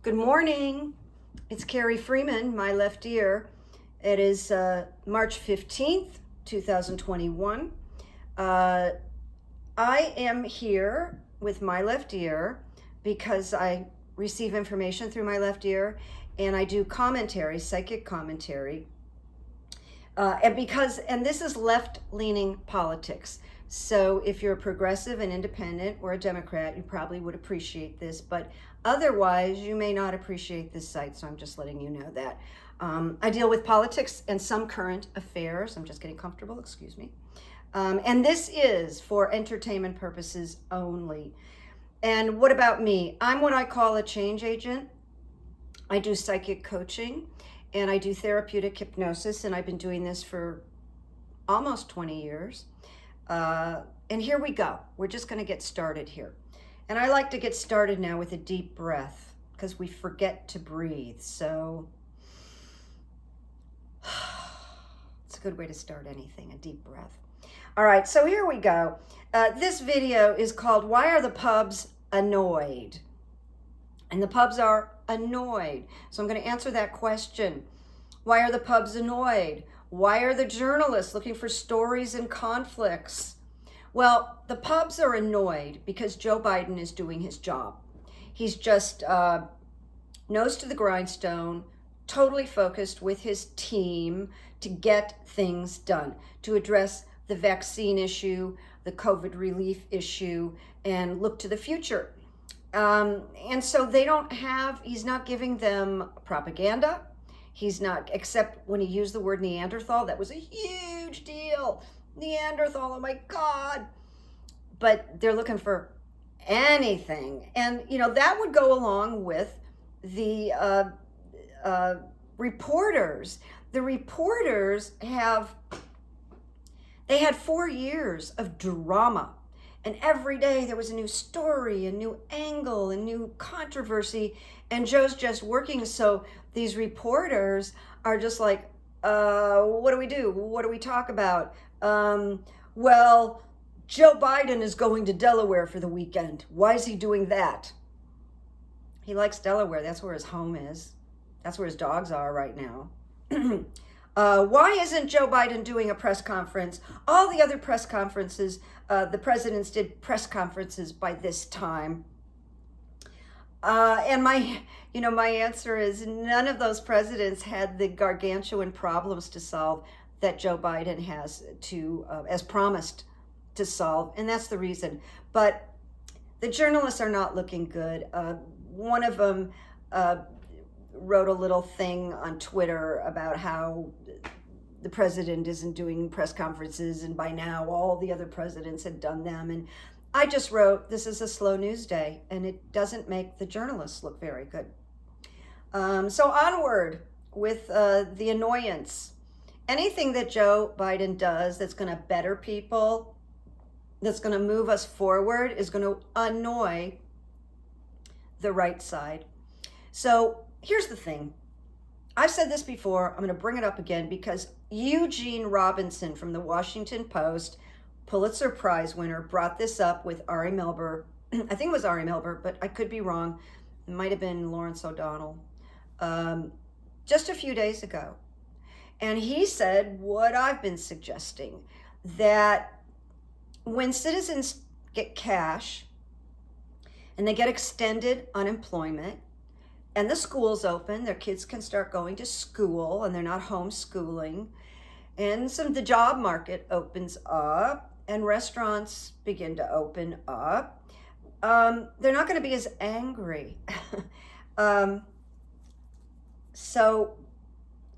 Good morning. It's Carrie Freeman, my left ear. It is March 15th, 2021. I am here with my left ear because I receive information through my left ear and I do commentary, psychic commentary. And this is left-leaning politics. So if you're a progressive and independent or a Democrat, you probably would appreciate this, but otherwise you may not appreciate this site, so I'm just letting you know that. I deal with politics and some current affairs. I'm just getting comfortable, excuse me. And this is for entertainment purposes only. And what about me? I'm what I call a change agent. I do psychic coaching and I do therapeutic hypnosis, and I've been doing this for almost 20 years. And here we go. We're just going to get started here. And I like to get started now with a deep breath because we forget to breathe. So it's a good way to start anything, a deep breath. All right, so here we go. This video is called Why Are the Pubs Annoyed? And the pubs are annoyed. So I'm going to answer that question. Why are the pubs annoyed? Why are the journalists looking for stories and conflicts? Well, the pubs are annoyed because Joe Biden is doing his job. He's just nose to the grindstone, totally focused with his team to get things done, to address the vaccine issue, the COVID relief issue, and look to the future. And so he's not giving them propaganda. He's not, except when he used the word Neanderthal, that was a huge deal. Neanderthal, oh my God. But they're looking for anything. And, that would go along with the reporters. The reporters they had 4 years of drama. And every day there was a new story, a new angle, a new controversy. And Joe's just working. So these reporters are just like, what do we do? What do we talk about? Well, Joe Biden is going to Delaware for the weekend. Why is he doing that? He likes Delaware. That's where his home is. That's where his dogs are right now. Why isn't Joe Biden doing a press conference? All the other press conferences, the presidents did press conferences by this time. And my answer is none of those presidents had the gargantuan problems to solve that Joe Biden has as promised to solve. And that's the reason. But the journalists are not looking good. One of them wrote a little thing on Twitter about how the president isn't doing press conferences, and by now all the other presidents had done them. And I just wrote, this is a slow news day, and it doesn't make the journalists look very good. So onward with the annoyance. Anything that Joe Biden does that's going to better people, that's going to move us forward, is going to annoy the right side. So here's the thing. I've said this before. I'm going to bring it up again because Eugene Robinson from the Washington Post, Pulitzer Prize winner, brought this up with Ari Melber. I think it was Ari Melber, but I could be wrong. It might have been Lawrence O'Donnell. Just a few days ago. And he said what I've been suggesting, that when citizens get cash and they get extended unemployment, and the school's open, their kids can start going to school and they're not homeschooling, and the job market opens up and restaurants begin to open up, they're not going to be as angry. So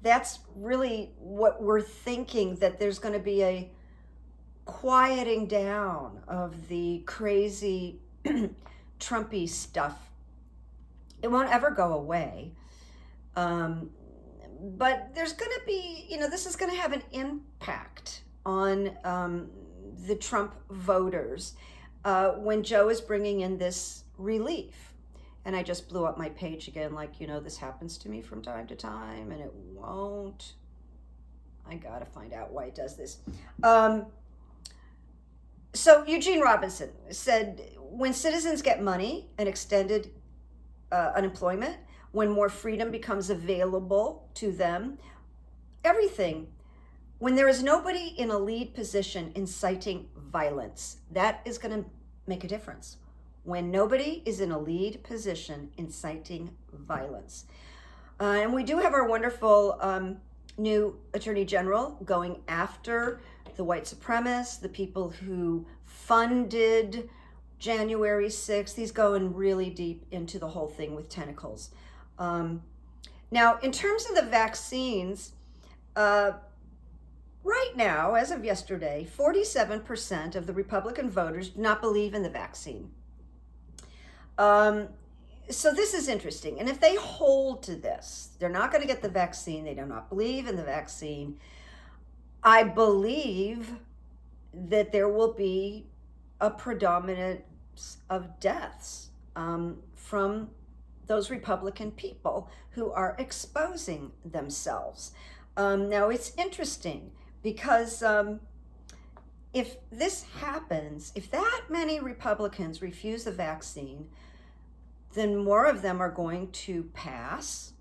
that's really what we're thinking, that there's going to be a quieting down of the crazy Trumpy stuff. It won't ever go away. But there's going to be, this is going to have an impact on the Trump voters when Joe is bringing in this relief. And I just blew up my page again, like, this happens to me from time to time, and it won't. I got to find out why it does this. So Eugene Robinson said, when citizens get money and extended unemployment, when more freedom becomes available to them. Everything. When there is nobody in a lead position inciting violence, that is going to make a difference. When nobody is in a lead position inciting violence. And we do have our wonderful new Attorney General going after the white supremacists, the people who funded January 6th. He's going really deep into the whole thing with tentacles. Now, in terms of the vaccines, right now, as of yesterday, 47% of the Republican voters do not believe in the vaccine. So this is interesting. And if they hold to this, they're not going to get the vaccine. They do not believe in the vaccine. I believe that there will be a predominance of deaths from those Republican people who are exposing themselves. Now, it's interesting because if this happens, if that many Republicans refuse the vaccine, then more of them are going to pass,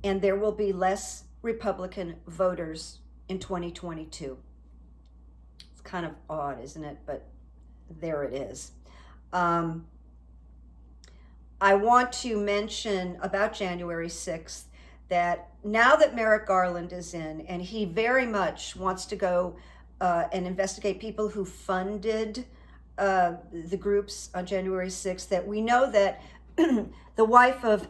and there will be less Republican voters in 2022. It's kind of odd, isn't it? But there it is. I want to mention about January 6th that now that Merrick Garland is in, and he very much wants to go and investigate people who funded the groups on January 6th, that we know that the wife of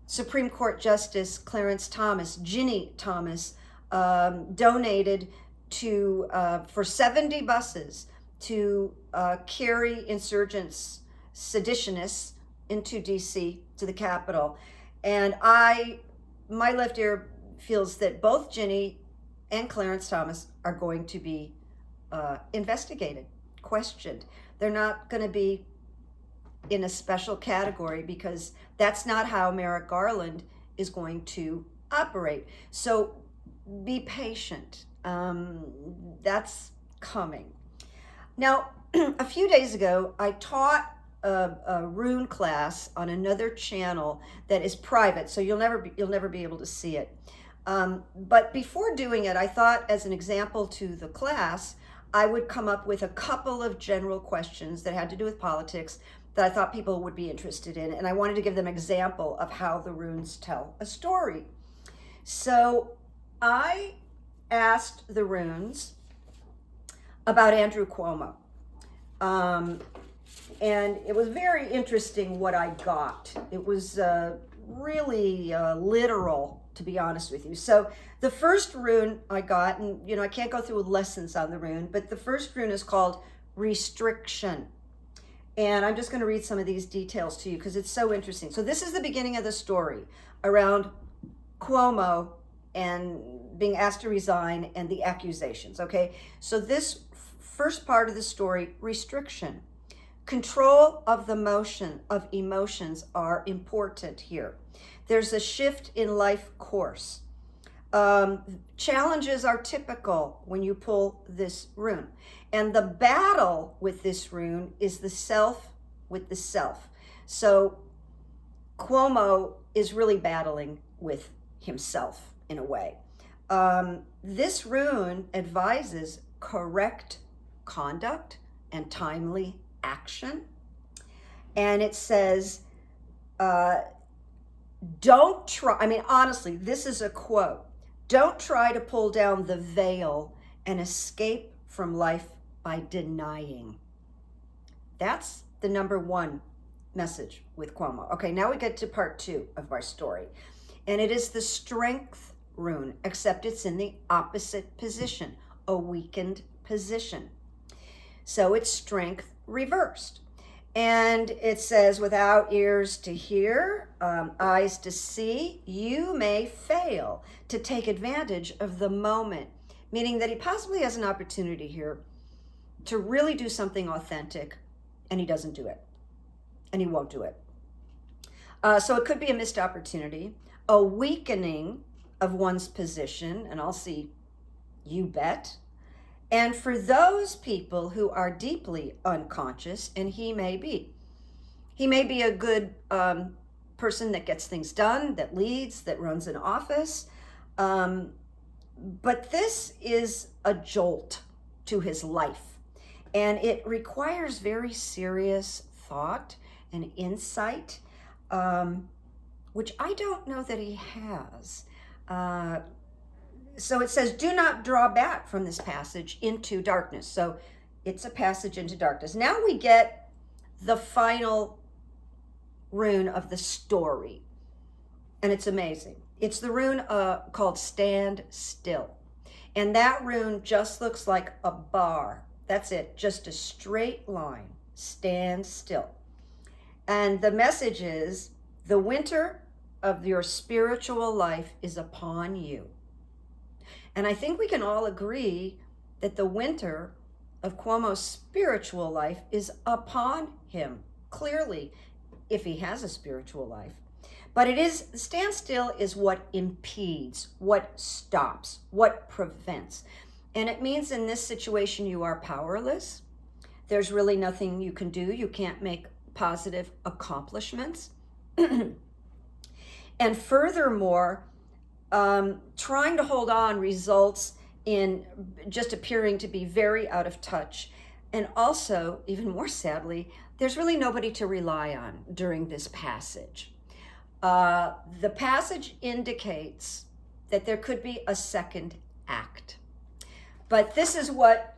Supreme Court Justice Clarence Thomas, Ginny Thomas, donated to for 70 buses to carry insurgents, seditionists into DC, to the Capitol. And my left ear feels that both Ginny and Clarence Thomas are going to be investigated, questioned. They're not going to be in a special category because that's not how Merrick Garland is going to operate. So be patient. That's coming. Now, a few days ago, I taught a rune class on another channel that is private, so you'll never be able to see it. But before doing it, I thought as an example to the class, I would come up with a couple of general questions that had to do with politics that I thought people would be interested in, and I wanted to give them an example of how the runes tell a story. So I asked the runes about Andrew Cuomo. And it was very interesting what I got. It was really literal, to be honest with you. So the first rune I got, and I can't go through lessons on the rune, but the first rune is called restriction. And I'm just going to read some of these details to you because it's so interesting. So this is the beginning of the story around Cuomo and being asked to resign and the accusations, okay? So this first part of the story, restriction. Control of the motion of emotions are important here. There's a shift in life course. Challenges are typical when you pull this rune. And the battle with this rune is the self with the self. So Cuomo is really battling with himself in a way. This rune advises correct conduct and timely action. And it says, don't try, honestly, this is a quote. Don't try to pull down the veil and escape from life by denying. That's the number one message with Cuomo. Okay, now we get to part two of our story. And it is the strength rune, except it's in the opposite position, a weakened position. So it's strength reversed. And it says, without ears to hear, eyes to see, you may fail to take advantage of the moment. Meaning that he possibly has an opportunity here to really do something authentic, and he doesn't do it. And he won't do it. So it could be a missed opportunity, a weakening of one's position, and I'll see, you bet. And for those people who are deeply unconscious, and he may be a good person that gets things done, that leads, that runs an office. But this is a jolt to his life, and it requires very serious thought and insight, which I don't know that he has. So it says, do not draw back from this passage into darkness. So it's a passage into darkness. Now we get the final rune of the story, and it's amazing. It's the rune called Stand Still. And that rune just looks like a bar. That's it, just a straight line. Stand still. And the message is, the winter of your spiritual life is upon you. And I think we can all agree that the winter of Cuomo's spiritual life is upon him, clearly, if he has a spiritual life. But standstill is what impedes, what stops, what prevents. And it means in this situation you are powerless. There's really nothing you can do. You can't make positive accomplishments. And furthermore, trying to hold on results in just appearing to be very out of touch. And also, even more sadly, there's really nobody to rely on during this passage. The passage indicates that there could be a second act. But this is what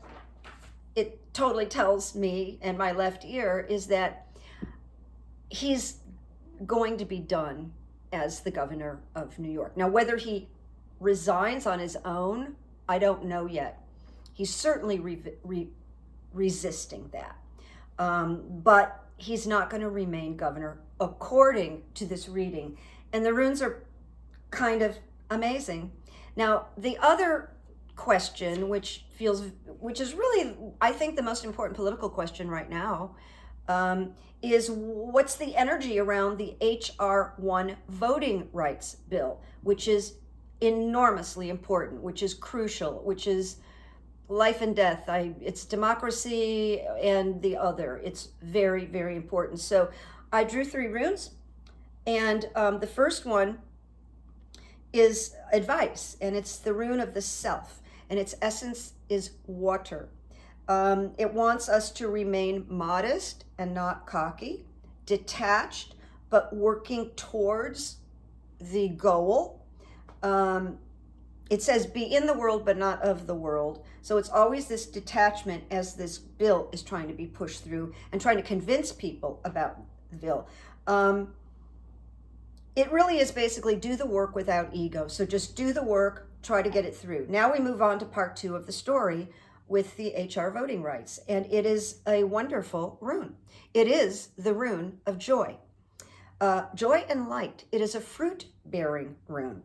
it totally tells me and my left ear, is that he's going to be done as the governor of New York. Now, whether he resigns on his own, I don't know yet. He's certainly resisting that. But he's not going to remain governor, according to this reading. And the runes are kind of amazing. Now, the other question, which is really, I think, the most important political question right now, is what's the energy around the H.R. 1 voting rights bill, which is enormously important, which is crucial, which is life and death. It's democracy and the other. It's very, very important. So I drew 3 runes, and the first one is advice, and it's the rune of the self, and its essence is water. It wants us to remain modest and not cocky, detached, but working towards the goal. It says, be in the world, but not of the world. So it's always this detachment as this bill is trying to be pushed through and trying to convince people about the bill. It really is basically do the work without ego. So just do the work, try to get it through. Now we move on to part 2 of the story with the HR voting rights. And it is a wonderful rune. It is the rune of joy. Joy and light. It is a fruit-bearing rune.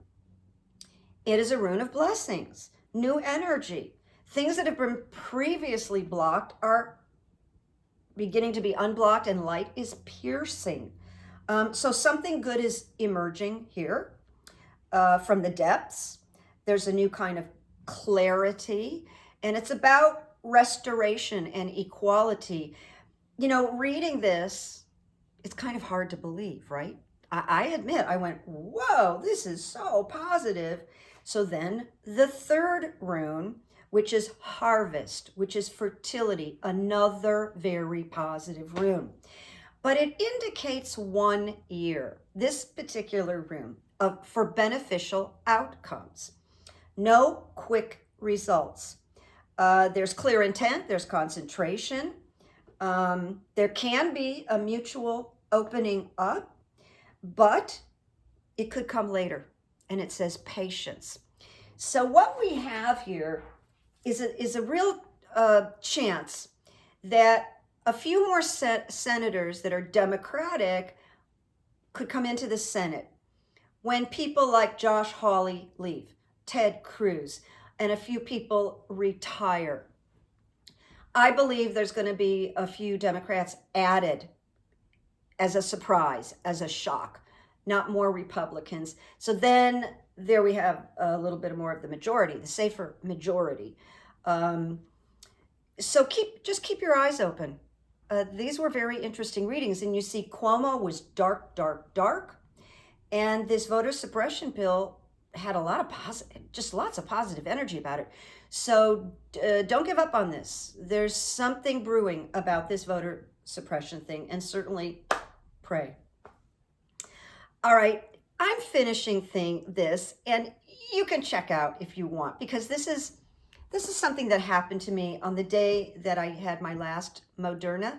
It is a rune of blessings, new energy. Things that have been previously blocked are beginning to be unblocked, and light is piercing. So something good is emerging here from the depths. There's a new kind of clarity, and it's about restoration and equality. You know, reading this, it's kind of hard to believe, right? I admit, I went, whoa, this is so positive. So then the third rune, which is harvest, which is fertility, another very positive rune. But it indicates 1 year, this particular rune, for beneficial outcomes. No quick results. There's clear intent, there's concentration. There can be a mutual opening up, but it could come later. And it says patience. So what we have here is a real chance that a few more senators that are Democratic could come into the Senate when people like Josh Hawley leave, Ted Cruz, and a few people retire. I believe there's going to be a few Democrats added as a surprise, as a shock, not more Republicans. So then there we have a little bit more of the majority, the safer majority. So just keep your eyes open. These were very interesting readings, and you see Cuomo was dark, dark, dark. And this voter suppression bill had a lot of positive, just lots of positive energy about it. So don't give up on this. There's something brewing about this voter suppression thing, and certainly pray. All right, I'm finishing this, and you can check out if you want, because this is something that happened to me on the day that I had my last Moderna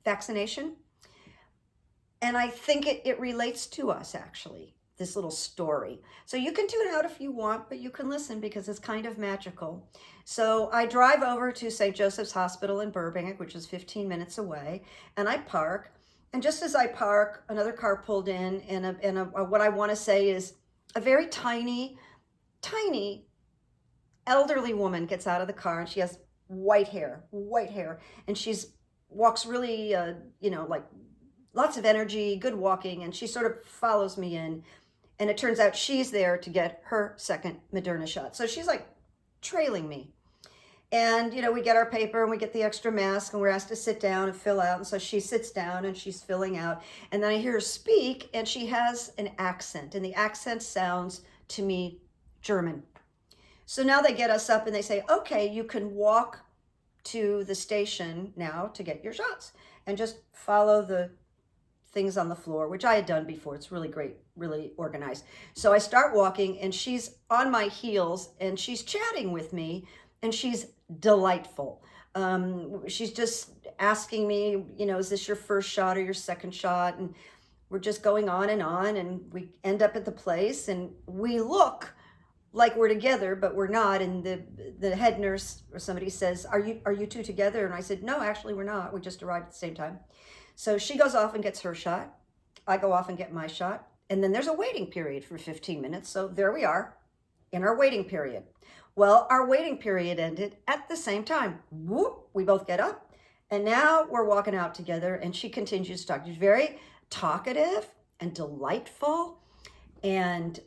vaccination. And I think it relates to us, actually, this little story. So you can tune out if you want, but you can listen because it's kind of magical. So I drive over to St. Joseph's Hospital in Burbank, which is 15 minutes away, and I park. And just as I park, another car pulled in, and what I want to say is a very tiny elderly woman gets out of the car, and she has white hair, and she's walks really, like lots of energy, good walking, and she sort of follows me in. And it turns out she's there to get her second Moderna shot. So she's like trailing me. And, we get our paper and we get the extra mask and we're asked to sit down and fill out. And so she sits down and she's filling out. And then I hear her speak, and she has an accent. And the accent sounds to me German. So now they get us up and they say, okay, you can walk to the station now to get your shots and just follow the things on the floor, which I had done before. It's really great, really organized. So I start walking, and she's on my heels, and she's chatting with me, and she's delightful. She's just asking me, is this your first shot or your second shot? And we're just going on, and we end up at the place, and we look like we're together, but we're not. And the head nurse or somebody says, are you two together? And I said, no, actually we're not. We just arrived at the same time. So she goes off and gets her shot. I go off and get my shot. And then there's a waiting period for 15 minutes. So there we are in our waiting period. Well, our waiting period ended at the same time. Whoop, we both get up. And now we're walking out together, and she continues to talk. She's very talkative and delightful. And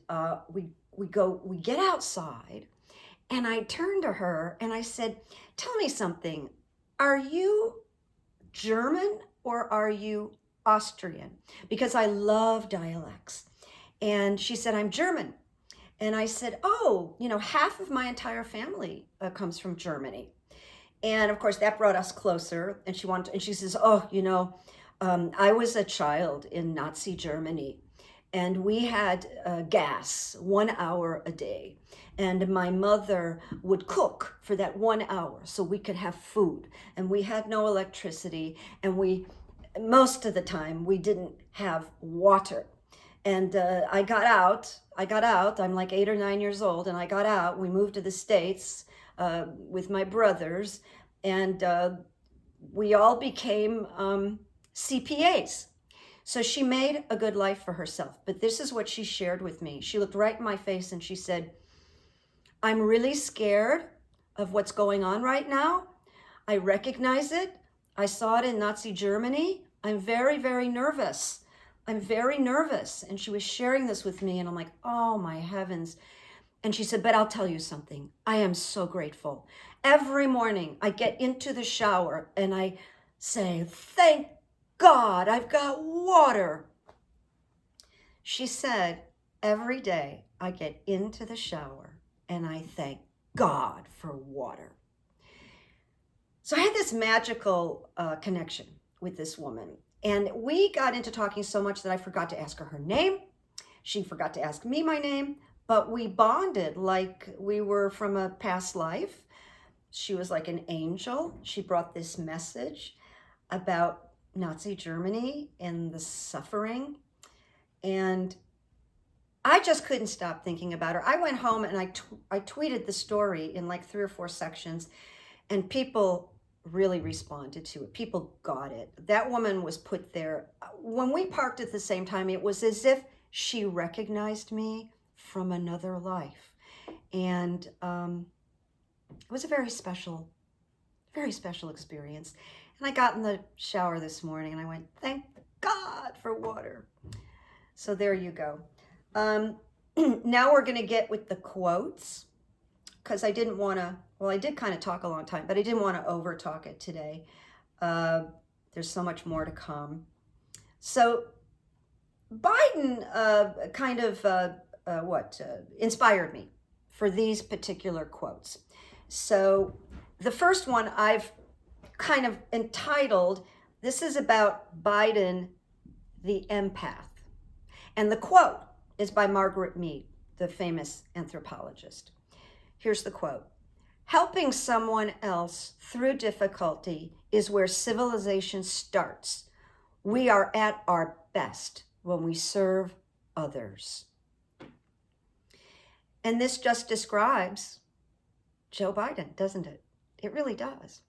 we get outside, and I turned to her and I said, tell me something. Are you German or are you Austrian? Because I love dialects. And she said, I'm German. And I said, oh, half of my entire family comes from Germany. And of course that brought us closer. And she says, oh, I was a child in Nazi Germany, and we had gas 1 hour a day. And my mother would cook for that 1 hour so we could have food. And we had no electricity. And most of the time, we didn't have water. And I got out. I'm like 8 or 9 years old. And I got out. We moved to the States with my brothers. And we all became CPAs. So she made a good life for herself. But this is what she shared with me. She looked right in my face and she said, I'm really scared of what's going on right now. I recognize it. I saw it in Nazi Germany. I'm very, very nervous. I'm very nervous. And she was sharing this with me, and I'm like, oh my heavens. And she said, but I'll tell you something. I am so grateful. Every morning I get into the shower and I say, thank God, I've got water. She said, every day I get into the shower and I thank God for water. So I had this magical connection with this woman. And we got into talking so much that I forgot to ask her name. She forgot to ask me my name, but we bonded like we were from a past life. She was like an angel. She brought this message about Nazi Germany and the suffering. And I just couldn't stop thinking about her. I went home and I tweeted the story in like 3 or 4 sections, and people really responded to it. People got it. That woman was put there. When we parked at the same time, it was as if she recognized me from another life. And it was a very special experience. And I got in the shower this morning and I went, thank God for water. So there you go. Now we're going to get with the quotes, because I didn't want to, well, I did kind of talk a long time, but I didn't want to over talk it today. There's so much more to come. So Biden inspired me for these particular quotes. So the first one I've kind of entitled, this is about Biden, the empath. And the quote is by Margaret Mead, the famous anthropologist. Here's the quote. Helping someone else through difficulty is where civilization starts. We are at our best when we serve others. And this just describes Joe Biden, doesn't it? It really does.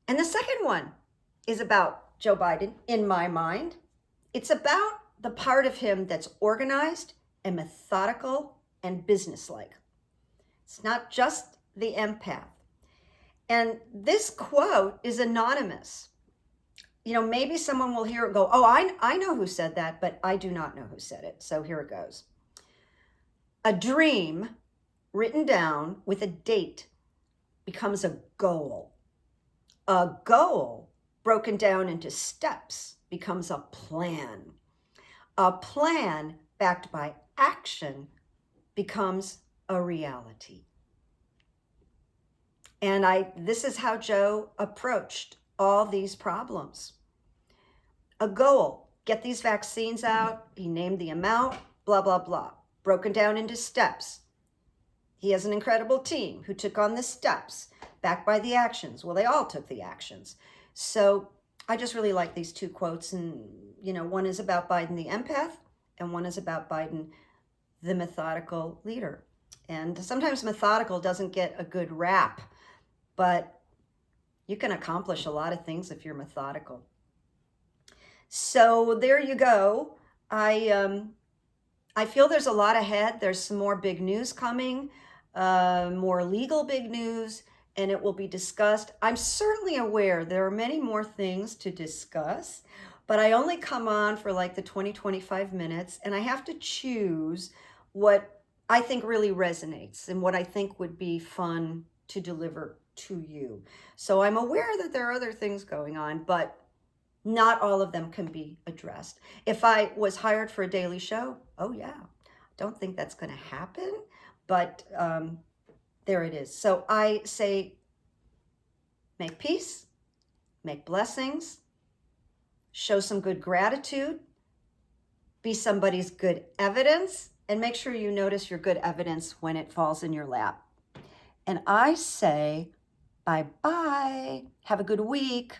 And the second one is about Joe Biden, in my mind. It's about the part of him that's organized and methodical and businesslike. It's not just the empath. And this quote is anonymous. You know, maybe someone will hear it and go, oh, I know who said that, but I do not know who said it. So here it goes. A dream written down with a date becomes a goal. A goal broken down into steps becomes a plan. A plan backed by action becomes a reality. And this is how Joe approached all these problems. A goal, get these vaccines out. He named the amount, blah, blah, blah, broken down into steps. He has an incredible team who took on the steps, backed by the actions. Well, they all took the actions. So I just really like these two quotes. And, you know, one is about Biden, the empath, and one is about Biden, the methodical leader. And sometimes methodical doesn't get a good rap, but you can accomplish a lot of things if you're methodical. So there you go. I feel there's a lot ahead. There's some more big news coming, more legal big news, and it will be discussed. I'm certainly aware there are many more things to discuss, but I only come on for like the 20-25 minutes, and I have to choose what I think really resonates and what I think would be fun to deliver to you. So I'm aware that there are other things going on, but not all of them can be addressed. If I was hired for a daily show, oh yeah, don't think that's going to happen, but there it is. So I say, make peace, make blessings, show some good gratitude, be somebody's good evidence, and make sure you notice your good evidence when it falls in your lap. And I say, bye-bye. Have a good week.